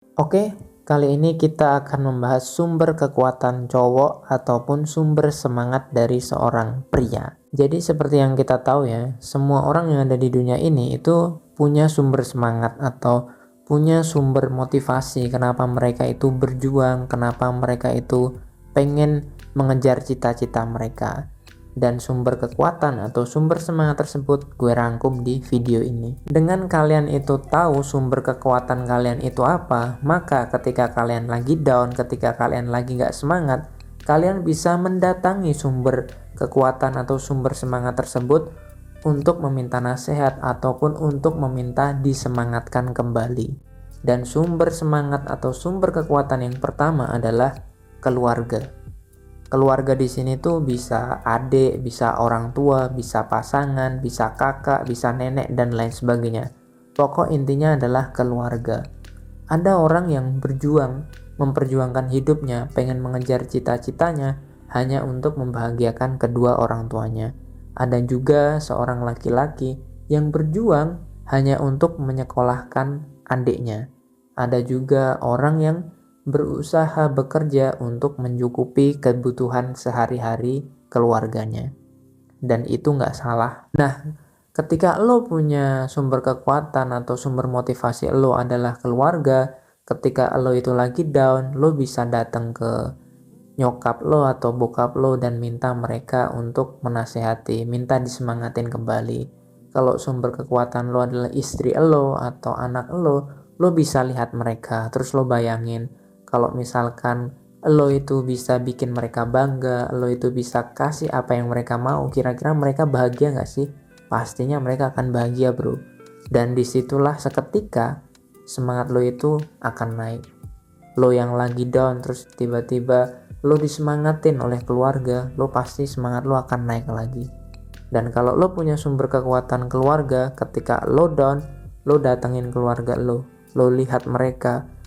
Oke, kali ini kita akan membahas sumber kekuatan cowok ataupun sumber semangat dari seorang pria. Jadi seperti yang kita tahu ya, semua orang yang ada di dunia ini itu punya sumber semangat atau punya sumber motivasi kenapa mereka itu berjuang, kenapa mereka itu pengen mengejar cita-cita mereka. Dan sumber kekuatan atau sumber semangat tersebut gue rangkum di video ini. Dengan kalian itu tahu sumber kekuatan kalian itu apa, maka ketika kalian lagi down, ketika kalian lagi gak semangat, kalian bisa mendatangi sumber kekuatan atau sumber semangat tersebut untuk meminta nasihat ataupun untuk meminta disemangatkan kembali. Dan sumber semangat atau sumber kekuatan yang pertama adalah keluarga. Keluarga di sini tuh bisa adik, bisa orang tua, bisa pasangan, bisa kakak, bisa nenek, dan lain sebagainya. Pokok intinya adalah keluarga. Ada orang yang berjuang, memperjuangkan hidupnya, pengen mengejar cita-citanya hanya untuk membahagiakan kedua orang tuanya. Ada juga seorang laki-laki yang berjuang hanya untuk menyekolahkan adiknya. Ada juga orang yang berusaha bekerja untuk mencukupi kebutuhan sehari-hari keluarganya. Dan itu nggak salah. Nah, ketika lo punya sumber kekuatan atau sumber motivasi lo adalah keluarga, ketika lo itu lagi down, lo bisa datang ke nyokap lo atau bokap lo dan minta mereka untuk menasehati, minta disemangatin kembali. Kalau sumber kekuatan lo adalah istri lo atau anak lo bisa lihat mereka, terus lo bayangin kalau misalkan lo itu bisa bikin mereka bangga, lo itu bisa kasih apa yang mereka mau, kira-kira mereka bahagia gak sih? Pastinya mereka akan bahagia bro. Dan disitulah seketika semangat lo itu akan naik. Lo yang lagi down terus tiba-tiba lo disemangatin oleh keluarga, lo pasti semangat lo akan naik lagi. Dan kalau lo punya sumber kekuatan keluarga, ketika lo down, lo datengin keluarga lo lihat mereka.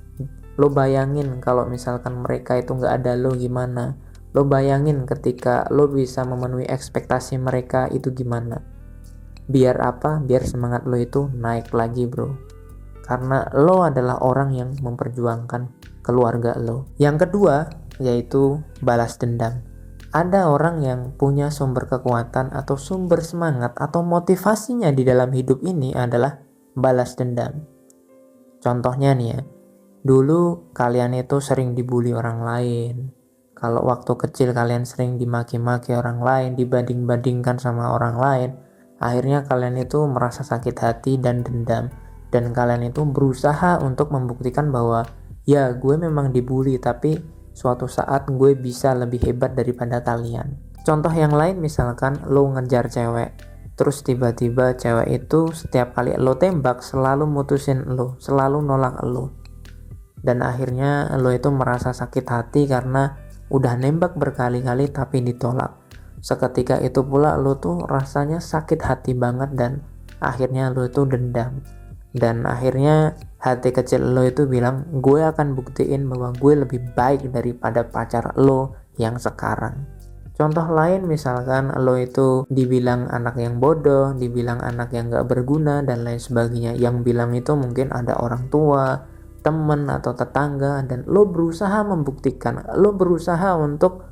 Lo bayangin kalau misalkan mereka itu gak ada lo gimana. Lo bayangin ketika lo bisa memenuhi ekspektasi mereka itu gimana. Biar apa? Biar semangat lo itu naik lagi bro. Karena lo adalah orang yang memperjuangkan keluarga lo. Yang kedua yaitu balas dendam. Ada orang yang punya sumber kekuatan atau sumber semangat atau motivasinya di dalam hidup ini adalah balas dendam. Contohnya nih ya, dulu kalian itu sering dibully orang lain. Kalau waktu kecil kalian sering dimaki-maki orang lain, dibanding-bandingkan sama orang lain, akhirnya kalian itu merasa sakit hati dan dendam. Dan kalian itu berusaha untuk membuktikan bahwa ya gue memang dibully, tapi suatu saat gue bisa lebih hebat daripada kalian. Contoh yang lain misalkan lo ngejar cewek, terus tiba-tiba cewek itu setiap kali lo tembak selalu mutusin lo, selalu nolak lo. Dan akhirnya lo itu merasa sakit hati karena udah nembak berkali-kali tapi ditolak. Seketika itu pula lo tuh rasanya sakit hati banget dan akhirnya lo itu dendam. Dan akhirnya hati kecil lo itu bilang, gue akan buktiin bahwa gue lebih baik daripada pacar lo yang sekarang. Contoh lain misalkan lo itu dibilang anak yang bodoh, dibilang anak yang gak berguna dan lain sebagainya. Yang bilang itu mungkin ada orang tua, teman atau tetangga, dan lo berusaha untuk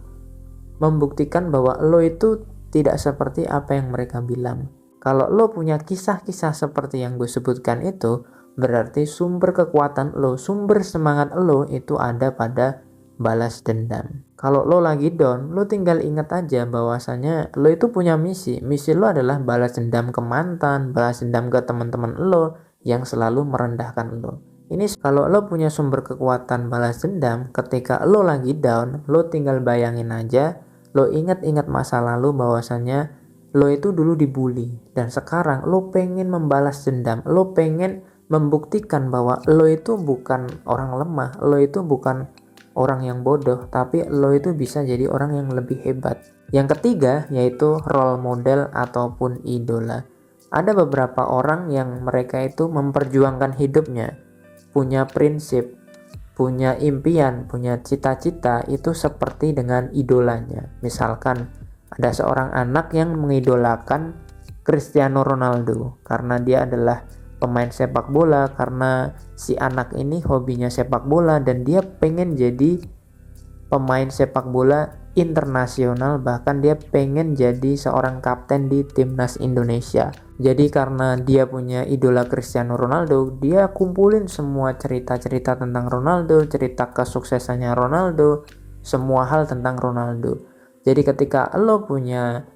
membuktikan bahwa lo itu tidak seperti apa yang mereka bilang. Kalau lo punya kisah-kisah seperti yang gue sebutkan itu, berarti sumber kekuatan lo, sumber semangat lo itu ada pada balas dendam. Kalau lo lagi down, lo tinggal ingat aja bahwasanya lo itu punya misi. Misi lo adalah balas dendam ke mantan, balas dendam ke teman-teman lo yang selalu merendahkan lo. Ini kalau lo punya sumber kekuatan balas dendam, ketika lo lagi down, lo tinggal bayangin aja, lo ingat-ingat masa lalu bahwasanya lo itu dulu dibully, dan sekarang lo pengen membalas dendam, lo pengen membuktikan bahwa lo itu bukan orang lemah, lo itu bukan orang yang bodoh, tapi lo itu bisa jadi orang yang lebih hebat. Yang ketiga yaitu role model ataupun idola. Ada beberapa orang yang mereka itu memperjuangkan hidupnya, punya prinsip, punya impian, punya cita-cita itu seperti dengan idolanya. Misalkan ada seorang anak yang mengidolakan Cristiano Ronaldo karena dia adalah pemain sepak bola karena si anak ini hobinya sepak bola dan dia pengen jadi pemain sepak bola internasional, bahkan dia pengen jadi seorang kapten di timnas Indonesia. Jadi karena dia punya idola Cristiano Ronaldo, dia kumpulin semua cerita-cerita tentang Ronaldo, cerita kesuksesannya Ronaldo, semua hal tentang Ronaldo. Jadi ketika lo punya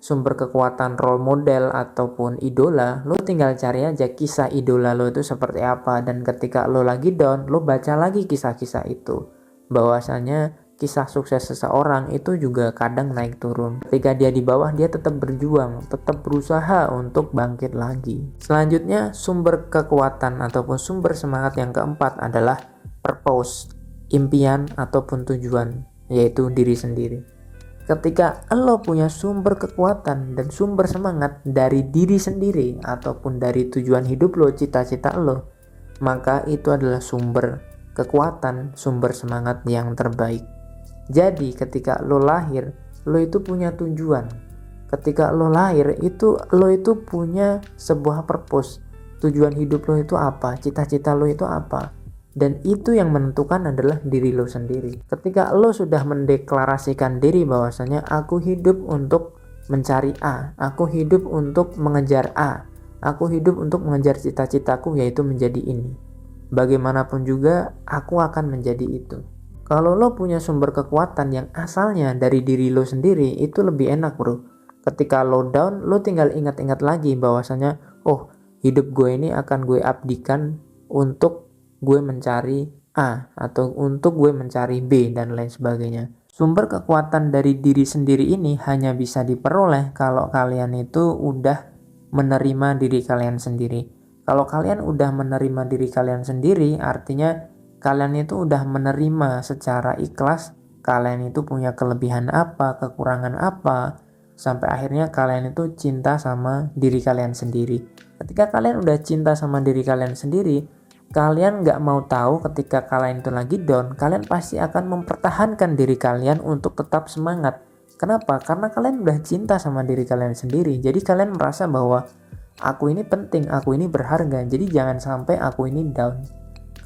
sumber kekuatan role model ataupun idola, lo tinggal cari aja kisah idola lo itu seperti apa, dan ketika lo lagi down, lo baca lagi kisah-kisah itu. Bahwasanya kisah sukses seseorang itu juga kadang naik turun. Ketika dia di bawah, dia tetap berjuang, tetap berusaha untuk bangkit lagi. Selanjutnya, sumber kekuatan ataupun sumber semangat yang keempat adalah purpose, impian ataupun tujuan, yaitu diri sendiri. Ketika lo punya sumber kekuatan dan sumber semangat dari diri sendiri ataupun dari tujuan hidup lo, cita-cita lo, maka itu adalah sumber kekuatan, sumber semangat yang terbaik. Jadi ketika lo lahir, lo itu punya tujuan. Ketika lo lahir, lo itu punya sebuah purpose. Tujuan hidup lo itu apa? Cita-cita lo itu apa? Dan itu yang menentukan adalah diri lo sendiri. Ketika lo sudah mendeklarasikan diri bahwasanya aku hidup untuk mencari A, aku hidup untuk mengejar A, aku hidup untuk mengejar cita-citaku yaitu menjadi ini. Bagaimanapun juga aku akan menjadi itu. Kalau lo punya sumber kekuatan yang asalnya dari diri lo sendiri, itu lebih enak bro. Ketika lo down, lo tinggal ingat-ingat lagi bahwasanya, oh hidup gue ini akan gue abdikan untuk gue mencari A atau untuk gue mencari B dan lain sebagainya. Sumber kekuatan dari diri sendiri ini hanya bisa diperoleh kalau kalian itu udah menerima diri kalian sendiri. Kalau kalian udah menerima diri kalian sendiri, artinya kalian itu udah menerima secara ikhlas kalian itu punya kelebihan apa, kekurangan apa, sampai akhirnya kalian itu cinta sama diri kalian sendiri. Ketika kalian udah cinta sama diri kalian sendiri, kalian gak mau tahu ketika kalian itu lagi down, kalian pasti akan mempertahankan diri kalian untuk tetap semangat. Kenapa? Karena kalian udah cinta sama diri kalian sendiri. Jadi kalian merasa bahwa aku ini penting, aku ini berharga, jadi jangan sampai aku ini down.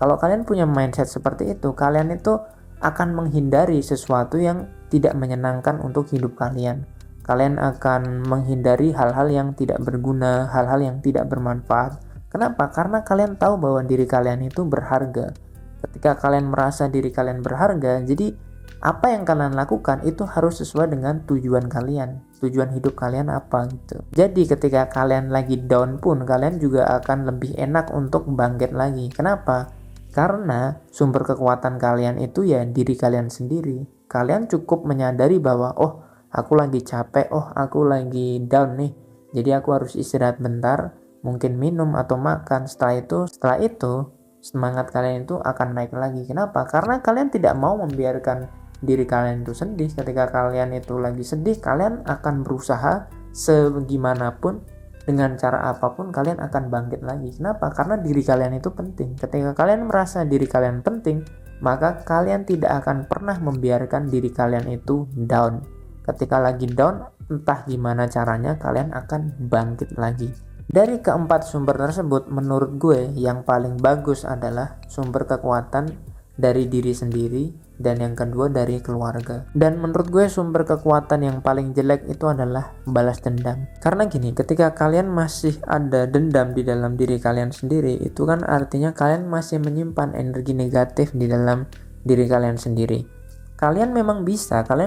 Kalau kalian punya mindset seperti itu, kalian itu akan menghindari sesuatu yang tidak menyenangkan untuk hidup kalian. Kalian akan menghindari hal-hal yang tidak berguna, hal-hal yang tidak bermanfaat. Kenapa? Karena kalian tahu bahwa diri kalian itu berharga. Ketika kalian merasa diri kalian berharga, jadi apa yang kalian lakukan itu harus sesuai dengan tujuan kalian. Tujuan hidup kalian apa gitu. Jadi ketika kalian lagi down pun, kalian juga akan lebih enak untuk bangkit lagi. Kenapa? Karena sumber kekuatan kalian itu ya diri kalian sendiri. Kalian cukup menyadari bahwa oh aku lagi capek, oh aku lagi down nih, jadi aku harus istirahat bentar, mungkin minum atau makan. Setelah itu semangat kalian itu akan naik lagi. Kenapa? Karena kalian tidak mau membiarkan diri kalian itu sedih. Ketika kalian itu lagi sedih, kalian akan berusaha segimanapun, dengan cara apapun kalian akan bangkit lagi. Kenapa? Karena diri kalian itu penting. Ketika kalian merasa diri kalian penting, maka kalian tidak akan pernah membiarkan diri kalian itu down. Ketika lagi down, entah gimana caranya kalian akan bangkit lagi. Dari keempat sumber tersebut, menurut gue yang paling bagus adalah sumber kekuatan dari diri sendiri, dan yang kedua dari keluarga. Dan menurut gue sumber kekuatan yang paling jelek itu adalah balas dendam. Karena gini, ketika kalian masih ada dendam di dalam diri kalian sendiri, itu kan artinya kalian masih menyimpan energi negatif di dalam diri kalian sendiri. Kalian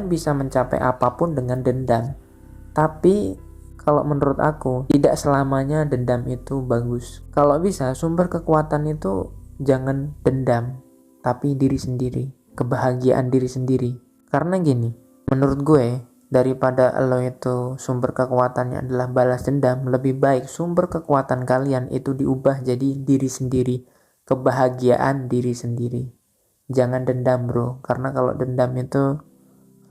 bisa mencapai apapun dengan dendam. Tapi kalau menurut aku, tidak selamanya dendam itu bagus. Kalau bisa, sumber kekuatan itu jangan dendam, tapi diri sendiri, kebahagiaan diri sendiri. Karena gini, menurut gue, daripada lo itu sumber kekuatannya adalah balas dendam, lebih baik sumber kekuatan kalian itu diubah jadi diri sendiri, kebahagiaan diri sendiri. Jangan dendam bro, karena kalau dendam itu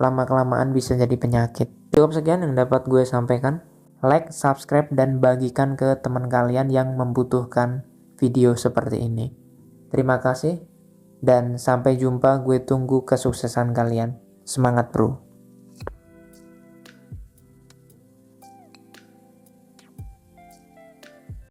lama-kelamaan bisa jadi penyakit. Cukup sekian yang dapat gue sampaikan. Like, subscribe, dan bagikan ke teman kalian yang membutuhkan video seperti ini. Terima kasih, dan sampai jumpa. Gue tunggu kesuksesan kalian. Semangat bro.